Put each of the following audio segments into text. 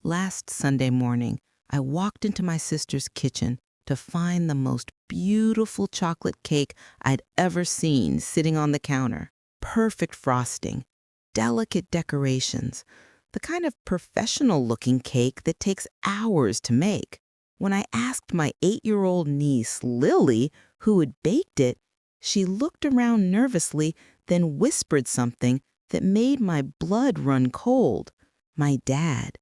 Last Sunday morning, I walked into my sister's kitchen to find the most beautiful chocolate cake I'd ever seen sitting on the counter. Perfect frosting, delicate decorations, the kind of professional-looking cake that takes hours to make. When I asked my 8-year-old niece, Lily, who had baked it, she looked around nervously, then whispered something that made my blood run cold. My dad.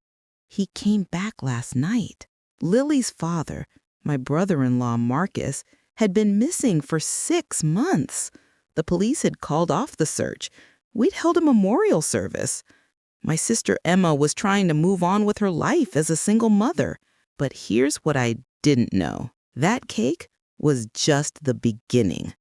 He came back last night. Lily's father, my brother-in-law Marcus, had been missing for 6 months. The police had called off the search. We'd held a memorial service. My sister Emma was trying to move on with her life as a single mother. But here's what I didn't know. That cake was just the beginning.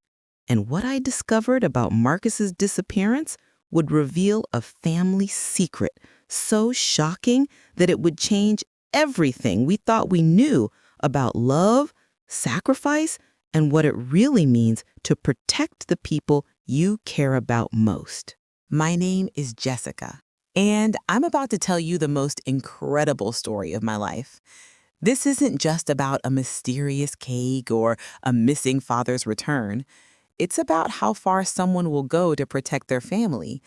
And what I discovered about Marcus's disappearance would reveal a family secret so shocking that it would change everything we thought we knew about love, sacrifice, and what it really means to protect the people you care about most. My name is Jessica, and I'm about to tell you the most incredible story of my life. This isn't just about a mysterious cake or a missing father's return. It's about how far someone will go to protect their family,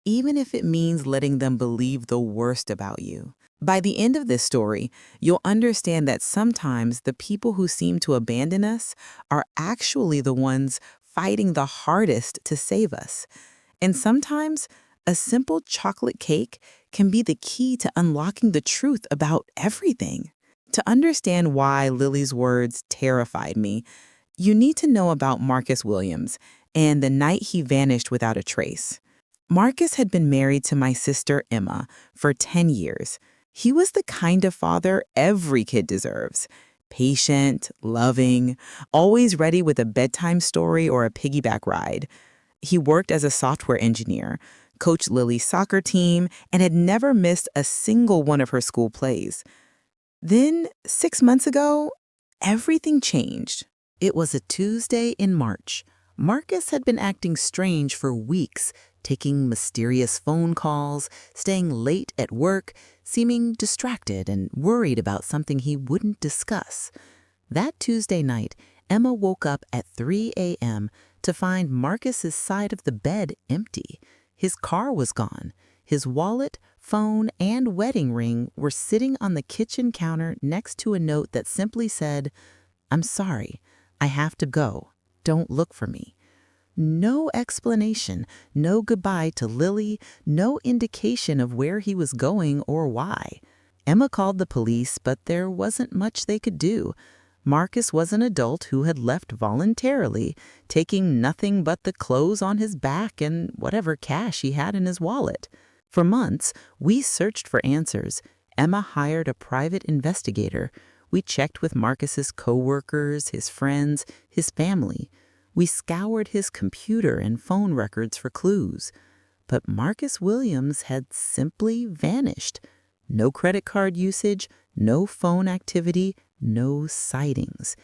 even if it means letting them believe the worst about you. By the end of this story, you'll understand that sometimes the people who seem to abandon us are actually the ones fighting the hardest to save us. And sometimes a simple chocolate cake can be the key to unlocking the truth about everything. To understand why Lily's words terrified me, you need to know about Marcus Williams and the night he vanished without a trace. Marcus had been married to my sister Emma for 10 years. He was the kind of father every kid deserves. Patient, loving, always ready with a bedtime story or a piggyback ride. He worked as a software engineer, coached Lily's soccer team, and had never missed a single one of her school plays. Then, 6 months ago, everything changed. It was a Tuesday in March. Marcus had been acting strange for weeks, taking mysterious phone calls, staying late at work, seeming distracted and worried about something he wouldn't discuss. That Tuesday night, Emma woke up at 3 a.m. to find Marcus's side of the bed empty. His car was gone. His wallet, phone, and wedding ring were sitting on the kitchen counter next to a note that simply said, "I'm sorry, I have to go. Don't look for me." No explanation, no goodbye to Lily, no indication of where he was going or why. Emma called the police, but there wasn't much they could do. Marcus was an adult who had left voluntarily, taking nothing but the clothes on his back and whatever cash he had in his wallet. For months, we searched for answers. Emma hired a private investigator. We checked with Marcus's co-workers, his friends, his family. We scoured his computer and phone records for clues. But Marcus Williams had simply vanished. No credit card usage, no phone activity, no sightings.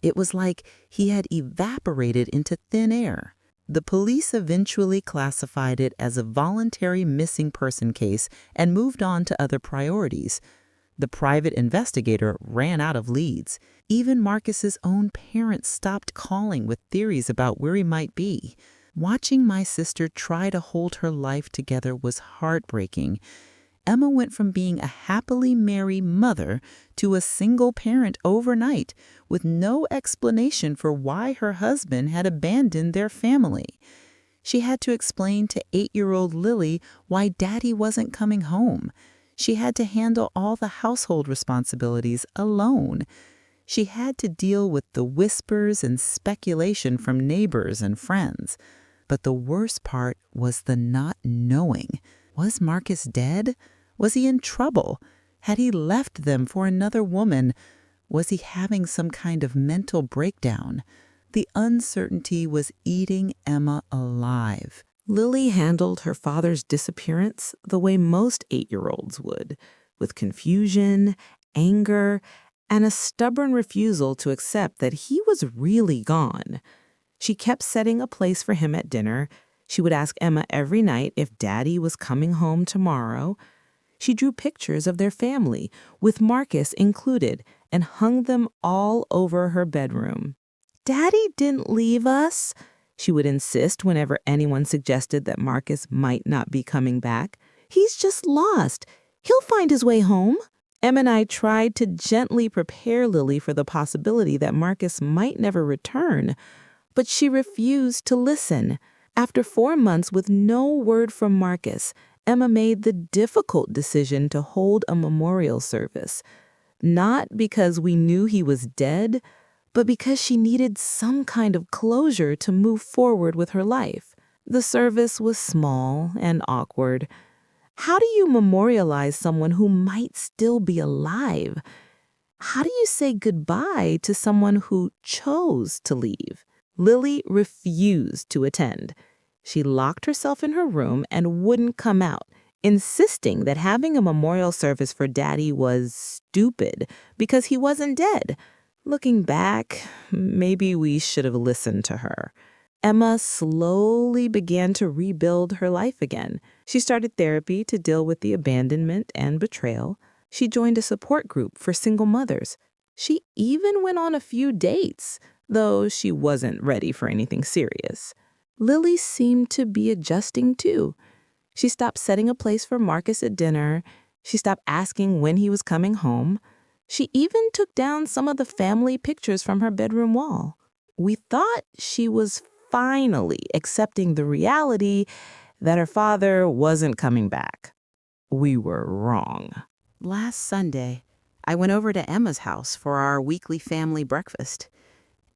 It was like he had evaporated into thin air. The police eventually classified it as a voluntary missing person case and moved on to other priorities. The private investigator ran out of leads. Even Marcus's own parents stopped calling with theories about where he might be. Watching my sister try to hold her life together was heartbreaking. Emma went from being a happily married mother to a single parent overnight, with no explanation for why her husband had abandoned their family. She had to explain to 8-year-old Lily why Daddy wasn't coming home. She had to handle all the household responsibilities alone. She had to deal with the whispers and speculation from neighbors and friends. But the worst part was the not knowing. Was Marcus dead? Was he in trouble? Had he left them for another woman? Was he having some kind of mental breakdown? The uncertainty was eating Emma alive. Lily handled her father's disappearance the way most 8-year-olds would, with confusion, anger, and a stubborn refusal to accept that he was really gone. She kept setting a place for him at dinner. She would ask Emma every night if Daddy was coming home tomorrow. She drew pictures of their family, with Marcus included, and hung them all over her bedroom. "Daddy didn't leave us," she would insist whenever anyone suggested that Marcus might not be coming back. "He's just lost. He'll find his way home." Em and I tried to gently prepare Lily for the possibility that Marcus might never return, but she refused to listen. After 4 months with no word from Marcus, Emma made the difficult decision to hold a memorial service, not because we knew he was dead, but because she needed some kind of closure to move forward with her life. The service was small and awkward. How do you memorialize someone who might still be alive? How do you say goodbye to someone who chose to leave? Lily refused to attend. She locked herself in her room and wouldn't come out, insisting that having a memorial service for Daddy was stupid because he wasn't dead. Looking back, maybe we should have listened to her. Emma slowly began to rebuild her life again. She started therapy to deal with the abandonment and betrayal. She joined a support group for single mothers. She even went on a few dates, though she wasn't ready for anything serious. Lily seemed to be adjusting too. She stopped setting a place for Marcus at dinner. She stopped asking when he was coming home. She even took down some of the family pictures from her bedroom wall. We thought she was finally accepting the reality that her father wasn't coming back. We were wrong. Last Sunday, I went over to Emma's house for our weekly family breakfast.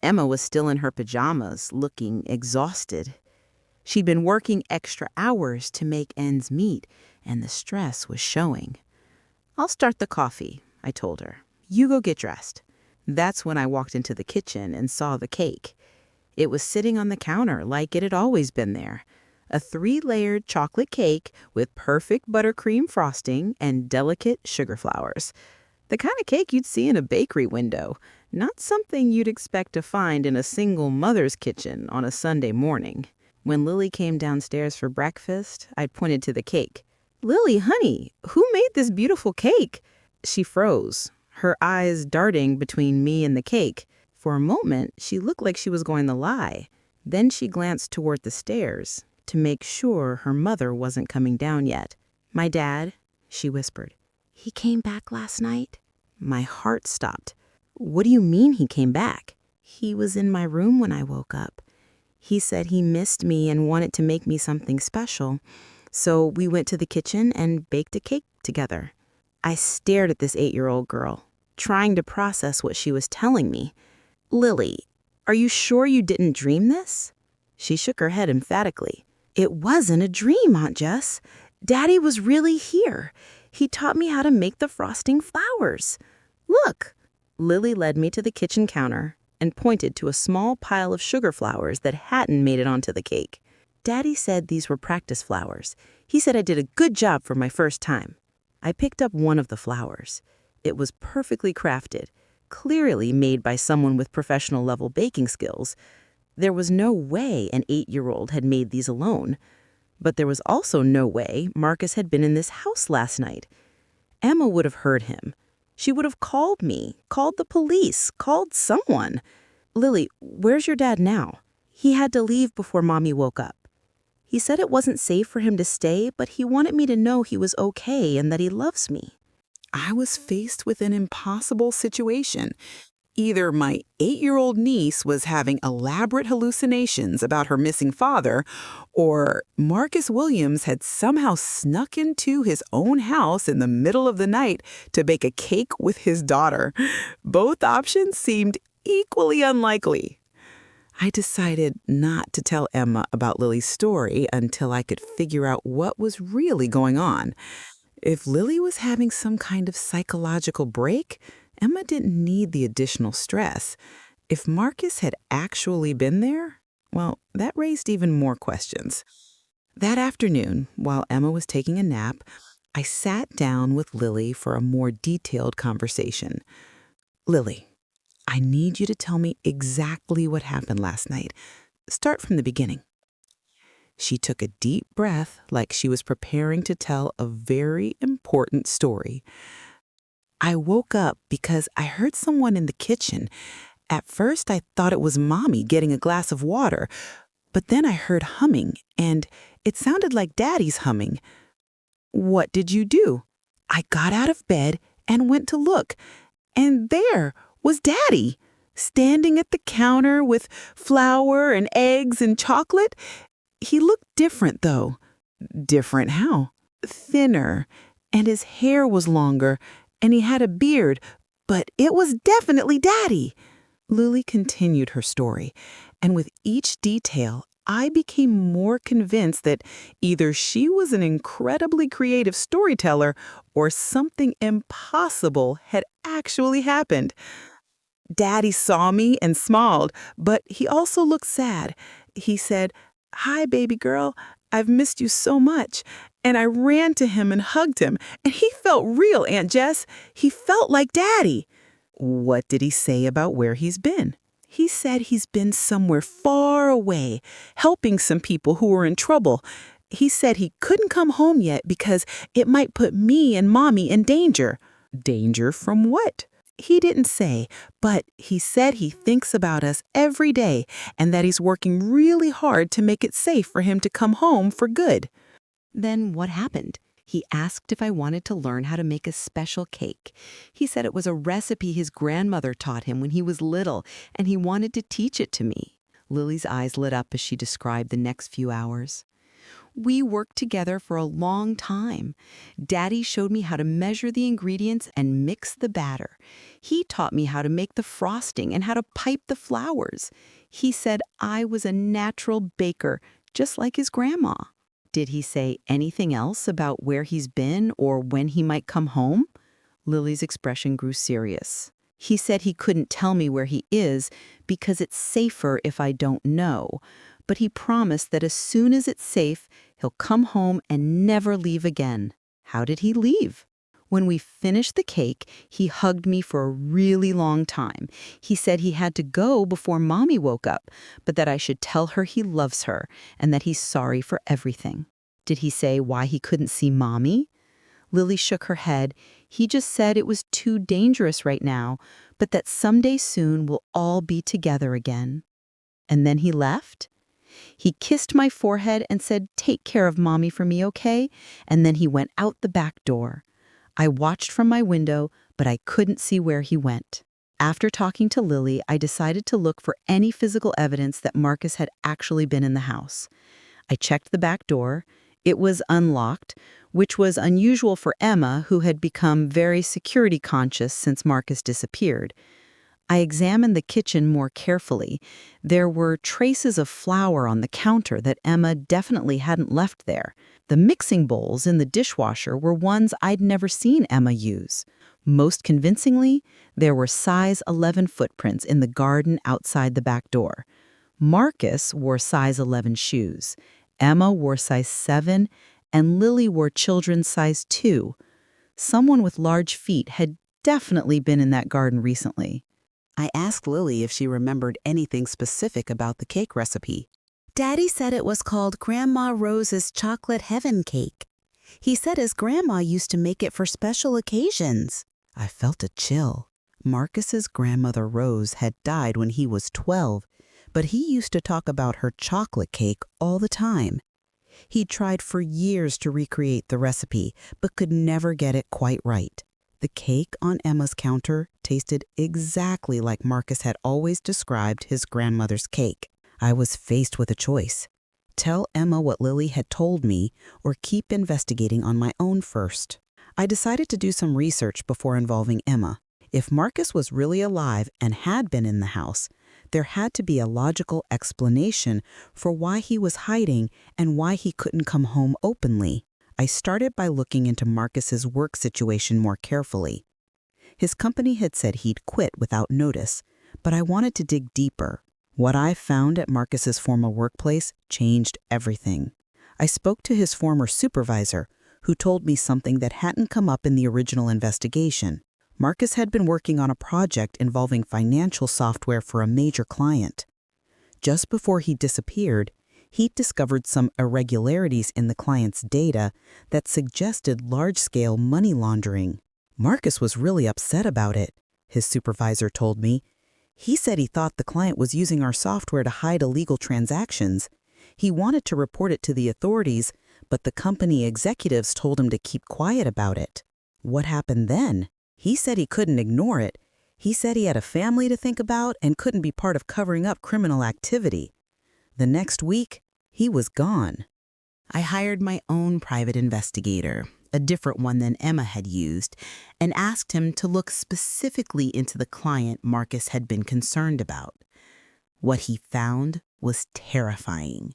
Emma was still in her pajamas, looking exhausted. She'd been working extra hours to make ends meet, and the stress was showing. "I'll start the coffee," I told her. "You go get dressed." That's when I walked into the kitchen and saw the cake. It was sitting on the counter like it had always been there. A 3-layered chocolate cake with perfect buttercream frosting and delicate sugar flowers. The kind of cake you'd see in a bakery window, not something you'd expect to find in a single mother's kitchen on a Sunday morning. When Lily came downstairs for breakfast, I pointed to the cake. "Lily, honey, who made this beautiful cake?" She froze, her eyes darting between me and the cake. For a moment, she looked like she was going to lie. Then she glanced toward the stairs to make sure her mother wasn't coming down yet. "My dad," she whispered. "He came back last night?" My heart stopped. "What do you mean he came back?" "He was in my room when I woke up. He said he missed me and wanted to make me something special. So we went to the kitchen and baked a cake together." I stared at this 8-year-old girl, trying to process what she was telling me. "Lily, are you sure you didn't dream this?" She shook her head emphatically. "It wasn't a dream, Aunt Jess. Daddy was really here. He taught me how to make the frosting flowers. Look." Lily led me to the kitchen counter and pointed to a small pile of sugar flowers that hadn't made it onto the cake. "Daddy said these were practice flowers. He said I did a good job for my first time." I picked up one of the flowers. It was perfectly crafted, clearly made by someone with professional level baking skills. There was no way an 8-year-old had made these alone. But there was also no way Marcus had been in this house last night. Emma would have heard him. She would have called me, called the police, called someone. "Lily, where's your dad now?" "He had to leave before Mommy woke up. He said it wasn't safe for him to stay, but he wanted me to know he was okay and that he loves me." I was faced with an impossible situation. Either my 8-year-old niece was having elaborate hallucinations about her missing father, or Marcus Williams had somehow snuck into his own house in the middle of the night to bake a cake with his daughter. Both options seemed equally unlikely. I decided not to tell Emma about Lily's story until I could figure out what was really going on. If Lily was having some kind of psychological break, Emma didn't need the additional stress. If Marcus had actually been there, well, that raised even more questions. That afternoon, while Emma was taking a nap, I sat down with Lily for a more detailed conversation. "Lily, I need you to tell me exactly what happened last night. Start from the beginning." She took a deep breath like she was preparing to tell a very important story. I woke up because I heard someone in the kitchen. At first, I thought it was Mommy getting a glass of water, but then I heard humming, and it sounded like Daddy's humming. What did you do? I got out of bed and went to look, and there was Daddy, standing at the counter with flour and eggs and chocolate. He looked different, though. Different how? Thinner, and his hair was longer, and he had a beard, but it was definitely Daddy. Lily continued her story, and with each detail, I became more convinced that either she was an incredibly creative storyteller or something impossible had actually happened. Daddy saw me and smiled, but he also looked sad. He said, "Hi, baby girl. I've missed you so much." And I ran to him and hugged him, and he felt real, Aunt Jess. He felt like Daddy. What did he say about where he's been? He said he's been somewhere far away, helping some people who were in trouble. He said he couldn't come home yet because it might put me and Mommy in danger. Danger from what? He didn't say, but he said he thinks about us every day and that he's working really hard to make it safe for him to come home for good. Then what happened? He asked if I wanted to learn how to make a special cake. He said it was a recipe his grandmother taught him when he was little, and he wanted to teach it to me. Lily's eyes lit up as she described the next few hours. We worked together for a long time. Daddy showed me how to measure the ingredients and mix the batter. He taught me how to make the frosting and how to pipe the flowers. He said I was a natural baker, just like his grandma. Did he say anything else about where he's been or when he might come home? Lily's expression grew serious. He said he couldn't tell me where he is because it's safer if I don't know, but he promised that as soon as it's safe, he'll come home and never leave again. How did he leave? When we finished the cake, he hugged me for a really long time. He said he had to go before Mommy woke up, but that I should tell her he loves her and that he's sorry for everything. Did he say why he couldn't see Mommy? Lily shook her head. He just said it was too dangerous right now, but that someday soon we'll all be together again. And then he left? He kissed my forehead and said, "Take care of Mommy for me, okay?" And then he went out the back door. I watched from my window, but I couldn't see where he went. After talking to Lily, I decided to look for any physical evidence that Marcus had actually been in the house. I checked the back door. It was unlocked, which was unusual for Emma, who had become very security conscious since Marcus disappeared. I examined the kitchen more carefully. There were traces of flour on the counter that Emma definitely hadn't left there. The mixing bowls in the dishwasher were ones I'd never seen Emma use. Most convincingly, there were size 11 footprints in the garden outside the back door. Marcus wore size 11 shoes. Emma wore size 7, and Lily wore children's size 2. Someone with large feet had definitely been in that garden recently. I asked Lily if she remembered anything specific about the cake recipe. Daddy said it was called Grandma Rose's Chocolate Heaven Cake. He said his grandma used to make it for special occasions. I felt a chill. Marcus's grandmother Rose had died when he was 12, but he used to talk about her chocolate cake all the time. He'd tried for years to recreate the recipe, but could never get it quite right. The cake on Emma's counter tasted exactly like Marcus had always described his grandmother's cake. I was faced with a choice. Tell Emma what Lily had told me or keep investigating on my own first. I decided to do some research before involving Emma. If Marcus was really alive and had been in the house, there had to be a logical explanation for why he was hiding and why he couldn't come home openly. I started by looking into Marcus's work situation more carefully. His company had said he'd quit without notice, but I wanted to dig deeper. What I found at Marcus's former workplace changed everything. I spoke to his former supervisor, who told me something that hadn't come up in the original investigation. Marcus had been working on a project involving financial software for a major client. Just before he disappeared, He'd discovered some irregularities in the client's data that suggested large-scale money laundering. Marcus was really upset about it, his supervisor told me. He said he thought the client was using our software to hide illegal transactions. He wanted to report it to the authorities, but the company executives told him to keep quiet about it. What happened then? He said he couldn't ignore it. He said he had a family to think about and couldn't be part of covering up criminal activity. The next week, he was gone. I hired my own private investigator, a different one than Emma had used, and asked him to look specifically into the client Marcus had been concerned about. What he found was terrifying.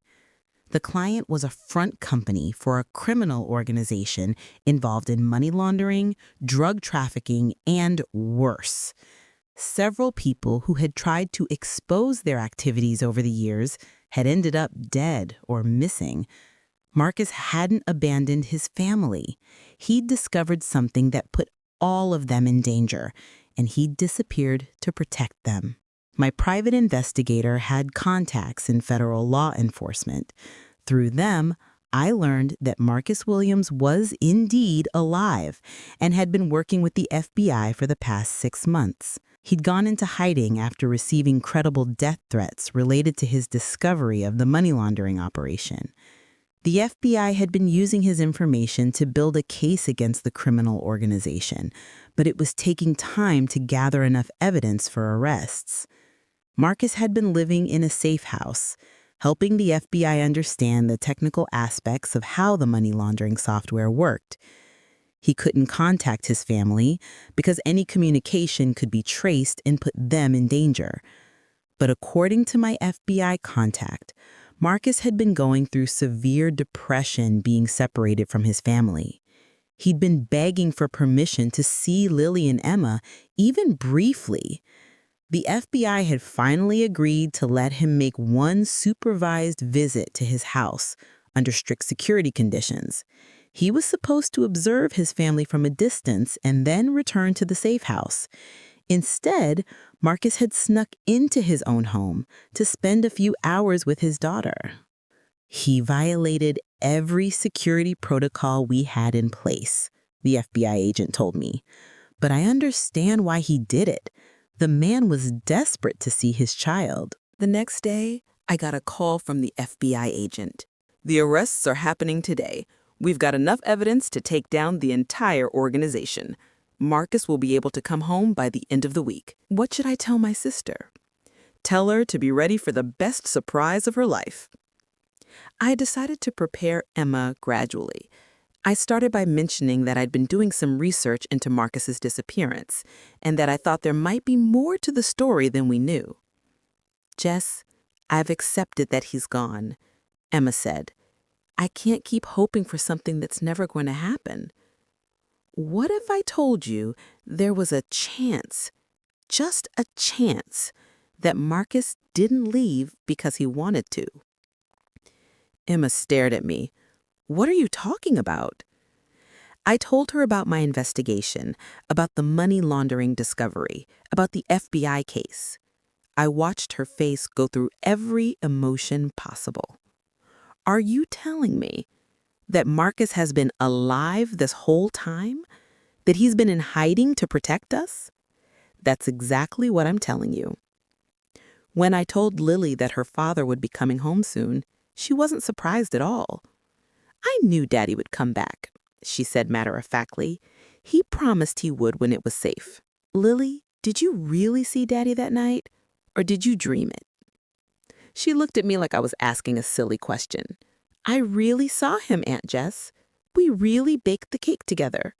The client was a front company for a criminal organization involved in money laundering, drug trafficking, and worse. Several people who had tried to expose their activities over the years had ended up dead or missing. Marcus hadn't abandoned his family. He'd discovered something that put all of them in danger, and he'd disappeared to protect them. My private investigator had contacts in federal law enforcement. Through them, I learned that Marcus Williams was indeed alive and had been working with the FBI for the past 6 months. He'd gone into hiding after receiving credible death threats related to his discovery of the money laundering operation. The FBI had been using his information to build a case against the criminal organization, but it was taking time to gather enough evidence for arrests. Marcus had been living in a safe house, helping the FBI understand the technical aspects of how the money laundering software worked. He couldn't contact his family because any communication could be traced and put them in danger. But according to my FBI contact, Marcus had been going through severe depression being separated from his family. He'd been begging for permission to see Lily and Emma, even briefly. The FBI had finally agreed to let him make one supervised visit to his house under strict security conditions. He was supposed to observe his family from a distance and then return to the safe house. Instead, Marcus had snuck into his own home to spend a few hours with his daughter. He violated every security protocol we had in place, the FBI agent told me. But I understand why he did it. The man was desperate to see his child. The next day, I got a call from the FBI agent. "The arrests are happening today. We've got enough evidence to take down the entire organization. Marcus will be able to come home by the end of the week." What should I tell my sister? Tell her to be ready for the best surprise of her life. I decided to prepare Emma gradually. I started by mentioning that I'd been doing some research into Marcus's disappearance and that I thought there might be more to the story than we knew. "Jess, I've accepted that he's gone," Emma said. "I can't keep hoping for something that's never going to happen. What if I told you there was a chance, just a chance, that Marcus didn't leave because he wanted to?" Emma stared at me. "What are you talking about?" I told her about my investigation, about the money laundering discovery, about the FBI case. I watched her face go through every emotion possible. "Are you telling me that Marcus has been alive this whole time? That he's been in hiding to protect us?" "That's exactly what I'm telling you." When I told Lily that her father would be coming home soon, she wasn't surprised at all. "I knew Daddy would come back," she said matter-of-factly. "He promised he would when it was safe." "Lily, did you really see Daddy that night, or did you dream it?" She looked at me like I was asking a silly question. "I really saw him, Aunt Jess. We really baked the cake together.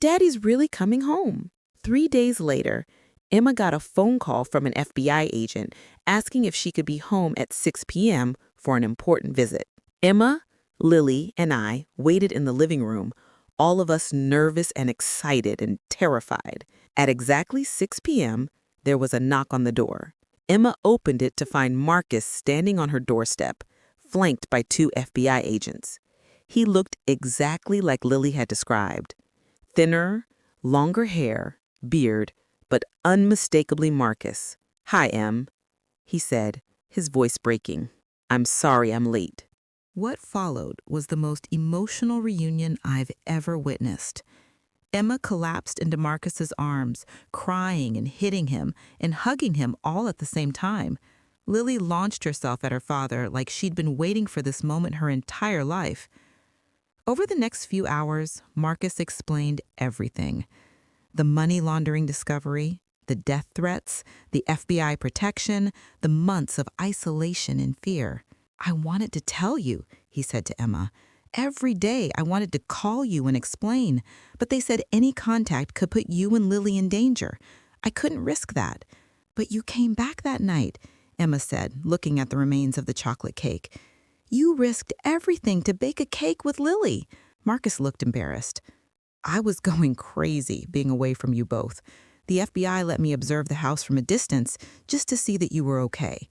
Daddy's really coming home." 3 days later, Emma got a phone call from an FBI agent asking if she could be home at 6 p.m. for an important visit. Emma, Lily, and I waited in the living room, all of us nervous and excited and terrified. At exactly 6 p.m., there was a knock on the door. Emma opened it to find Marcus standing on her doorstep, flanked by 2 FBI agents. He looked exactly like Lily had described. Thinner, longer hair, beard, but unmistakably Marcus. "Hi, Em," he said, his voice breaking. "I'm sorry I'm late." What followed was the most emotional reunion I've ever witnessed. Emma collapsed into Marcus's arms, crying and hitting him and hugging him all at the same time. Lily launched herself at her father like she'd been waiting for this moment her entire life. Over the next few hours, Marcus explained everything. The money laundering discovery, the death threats, the FBI protection, the months of isolation and fear. "I wanted to tell you," he said to Emma. "Every day I wanted to call you and explain, but they said any contact could put you and Lily in danger. I couldn't risk that. But you came back that night," Emma said, looking at the remains of the chocolate cake. "You risked everything to bake a cake with Lily." Marcus looked embarrassed. "I was going crazy being away from you both. The FBI let me observe the house from a distance just to see that you were okay.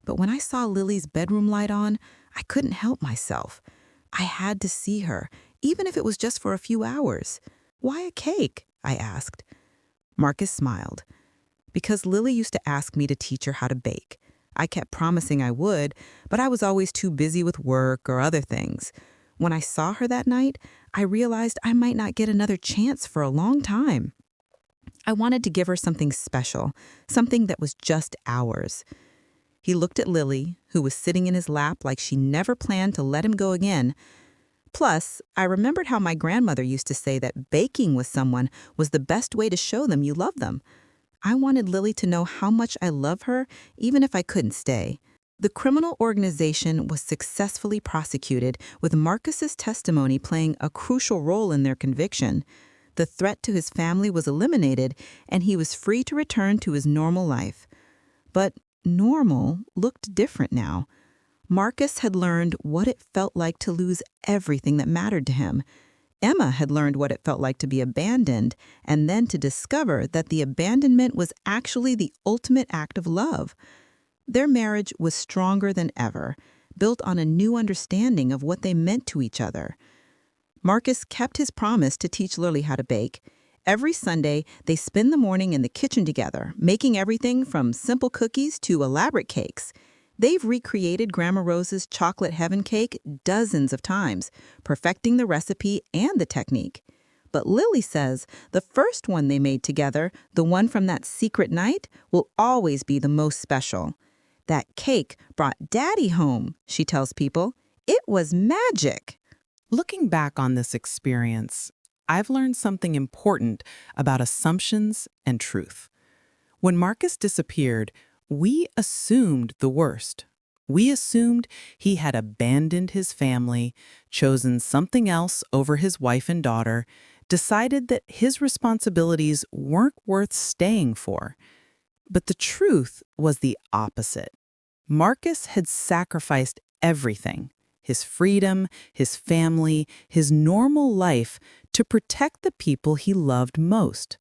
But when I saw Lily's bedroom light on, I couldn't help myself. I had to see her, even if it was just for a few hours." "Why a cake?" I asked. Marcus smiled. "Because Lily used to ask me to teach her how to bake. I kept promising I would, but I was always too busy with work or other things. When I saw her that night, I realized I might not get another chance for a long time. I wanted to give her something special, something that was just ours." He looked at Lily, who was sitting in his lap like she never planned to let him go again. "Plus, I remembered how my grandmother used to say that baking with someone was the best way to show them you love them. I wanted Lily to know how much I love her, even if I couldn't stay." The criminal organization was successfully prosecuted, with Marcus's testimony playing a crucial role in their conviction. The threat to his family was eliminated, and he was free to return to his normal life. But normal looked different now. Marcus had learned what it felt like to lose everything that mattered to him. Emma had learned what it felt like to be abandoned, and then to discover that the abandonment was actually the ultimate act of love. Their marriage was stronger than ever, built on a new understanding of what they meant to each other. Marcus kept his promise to teach Lily how to bake. Every Sunday, they spend the morning in the kitchen together, making everything from simple cookies to elaborate cakes. They've recreated Grandma Rose's chocolate heaven cake dozens of times, perfecting the recipe and the technique. But Lily says the first one they made together, the one from that secret night, will always be the most special. "That cake brought Daddy home," she tells people. "It was magic." Looking back on this experience, I've learned something important about assumptions and truth. When Marcus disappeared, we assumed the worst. We assumed he had abandoned his family, chosen something else over his wife and daughter, decided that his responsibilities weren't worth staying for. But the truth was the opposite. Marcus had sacrificed everything: his freedom, his family, his normal life, to protect the people he loved most.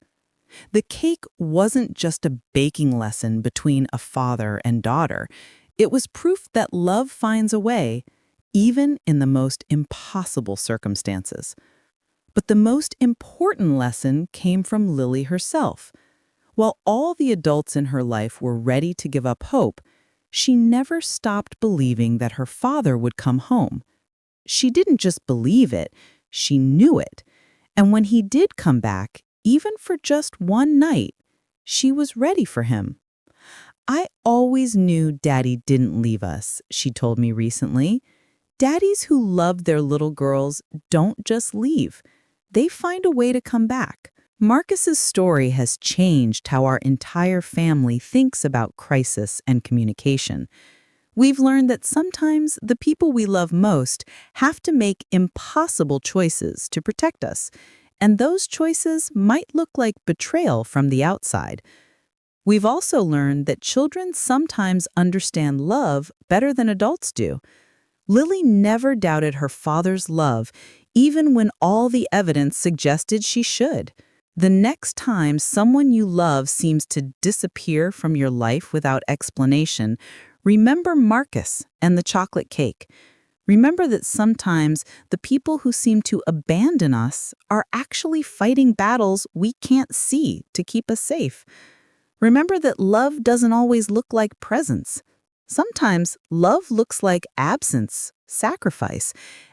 The cake wasn't just a baking lesson between a father and daughter. It was proof that love finds a way, even in the most impossible circumstances. But the most important lesson came from Lily herself. While all the adults in her life were ready to give up hope, she never stopped believing that her father would come home. She didn't just believe it, she knew it. And when he did come back, even for just one night, she was ready for him. "I always knew Daddy didn't leave us," she told me recently. "Daddies who love their little girls don't just leave. They find a way to come back." Marcus's story has changed how our entire family thinks about crisis and communication. We've learned that sometimes the people we love most have to make impossible choices to protect us, and those choices might look like betrayal from the outside. We've also learned that children sometimes understand love better than adults do. Lily never doubted her father's love, even when all the evidence suggested she should. The next time someone you love seems to disappear from your life without explanation, remember Marcus and the chocolate cake. Remember that sometimes the people who seem to abandon us are actually fighting battles we can't see to keep us safe. Remember that love doesn't always look like presence. Sometimes love looks like absence, sacrifice,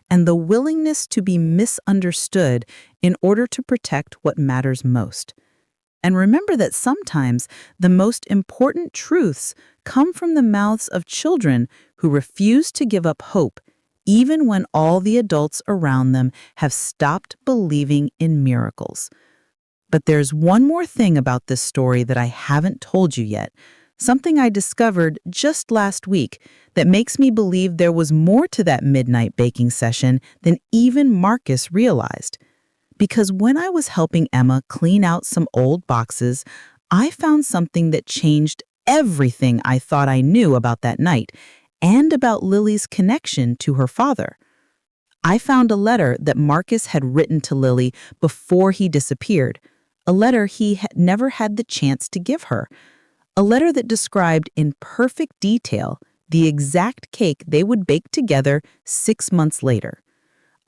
and the willingness to be misunderstood in order to protect what matters most. And remember that sometimes the most important truths come from the mouths of children who refuse to give up hope, even when all the adults around them have stopped believing in miracles. But there's one more thing about this story that I haven't told you yet, something I discovered just last week that makes me believe there was more to that midnight baking session than even Marcus realized. Because when I was helping Emma clean out some old boxes, I found something that changed everything I thought I knew about that night and about Lily's connection to her father. I found a letter that Marcus had written to Lily before he disappeared, a letter he had never had the chance to give her, a letter that described in perfect detail the exact cake they would bake together 6 months later.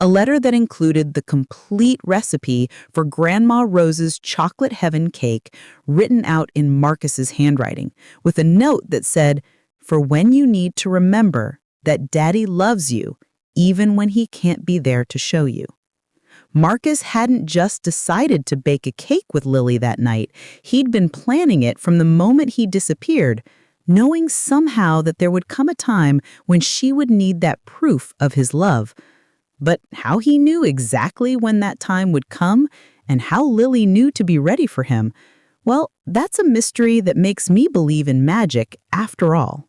A letter that included the complete recipe for Grandma Rose's chocolate heaven cake written out in Marcus's handwriting, with a note that said, "For when you need to remember that Daddy loves you, even when he can't be there to show you." Marcus hadn't just decided to bake a cake with Lily that night. He'd been planning it from the moment he disappeared, knowing somehow that there would come a time when she would need that proof of his love. But how he knew exactly when that time would come and how Lily knew to be ready for him, well, that's a mystery that makes me believe in magic after all.